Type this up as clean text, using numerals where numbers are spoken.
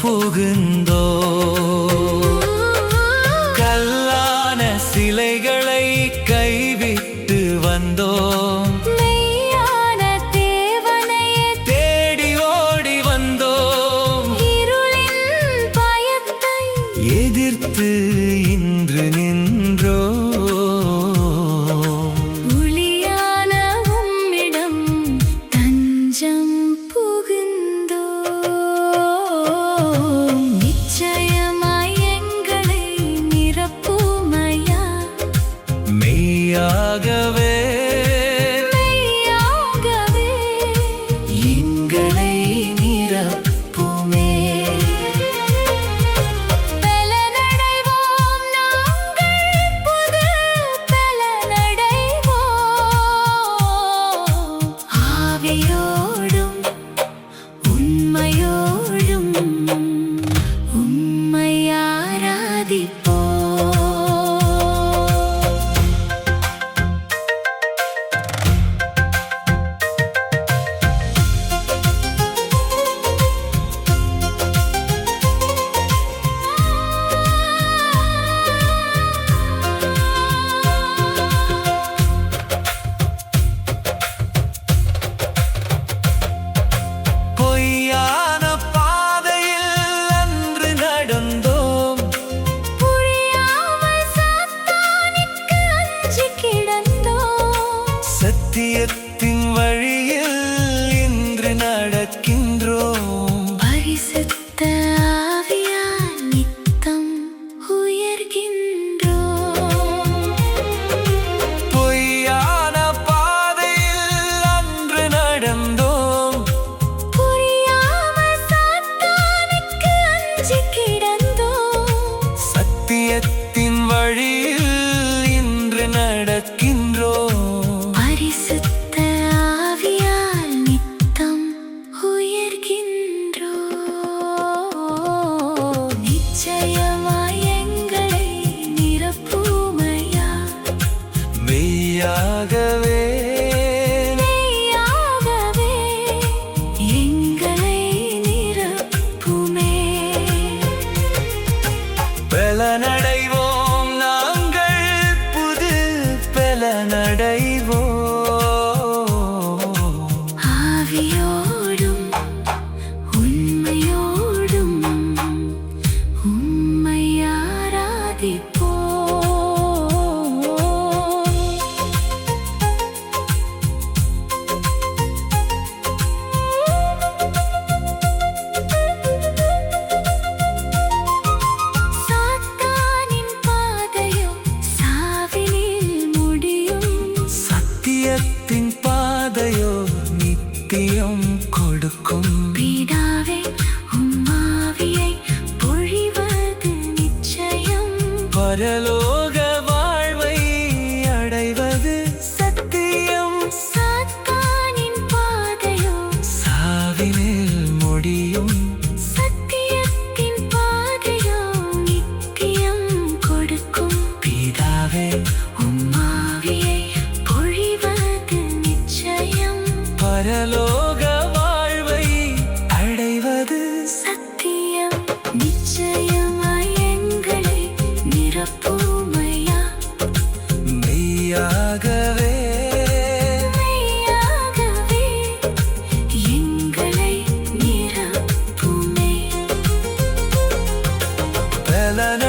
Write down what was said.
புகுந்தோ கல்லான சிலைகளை கைவிட்டு வந்தோம் மெய்யான தேவனை தேடி ஓடி வந்தோம் இருளின் பயத்தை எதிர்த்து இன்று நின்றோ ஒளியான உம்மிடம் தஞ்சம் புகுந்தோ நிச்சயமாய் எங்களை நிரப்புமையா மெய்யாகவே மெய்யாகவே எங்களை நிரப்புமே பலனடைவோம் நாங்கள் புது பலனடைவோம் ஆவியோடும் உண்மையோடும் உம்மை ஆராதிப்போம் பொய்யான பாதையில் அன்று நடந்தோம் புரியாமல் சாத்தானுக்கு அஞ்சி கிடந்தோம் சத்தியத்தின் வழியில் இன்று நடக்கின்றோம் பரிசுத்த ஆவியால் நித்தம் உயர்கின்றோம் பொய்யான பாதையில் அன்று நடந்தோம் புரியாமல் சாத்தானுக்கு அஞ்சி கிடந்தோம் சத்தியத்தின் வழியில் இன்று நடக்கின்றோம் பரிசுத்த ஆவியால் நித்தம் உயர்கின்றோம் நிச்சயமாய் எங்களை நிரப்புமையா மெய்யாகவே மெய்யாகவே எங்களை நிரப்புமே பலனடைவோம் நாங்கள் புது பலனடைவோம் ஆவியோடும் உண்மையோடும் உம்மை ஆராதிப்போம் சாத்தானின் பாதையோ சாவினில் முடியும் சத்தியத்தின் பாதையோ நித்தியம் கொடுக்கும் பிதாவே உம் ஆவியை பொழிவது நிச்சயம் பரலோக வாழ்வை அடைவது சத்தியம் சாத்தானின் பாதையோ சாவினில் முடியும் சத்தியத்தின் பாதையோ நித்தியம் கொடுக்கும் பிதாவே உம் ஆவியை பொழிவது நிச்சயம் பரலோக வாழ்வை அடைவது சத்தியம் நிச்சயமாய் எங்களை நிரப்புமையா மெய்யாகவே மெய்யாகவே எங்களை நிரப்புமே பலன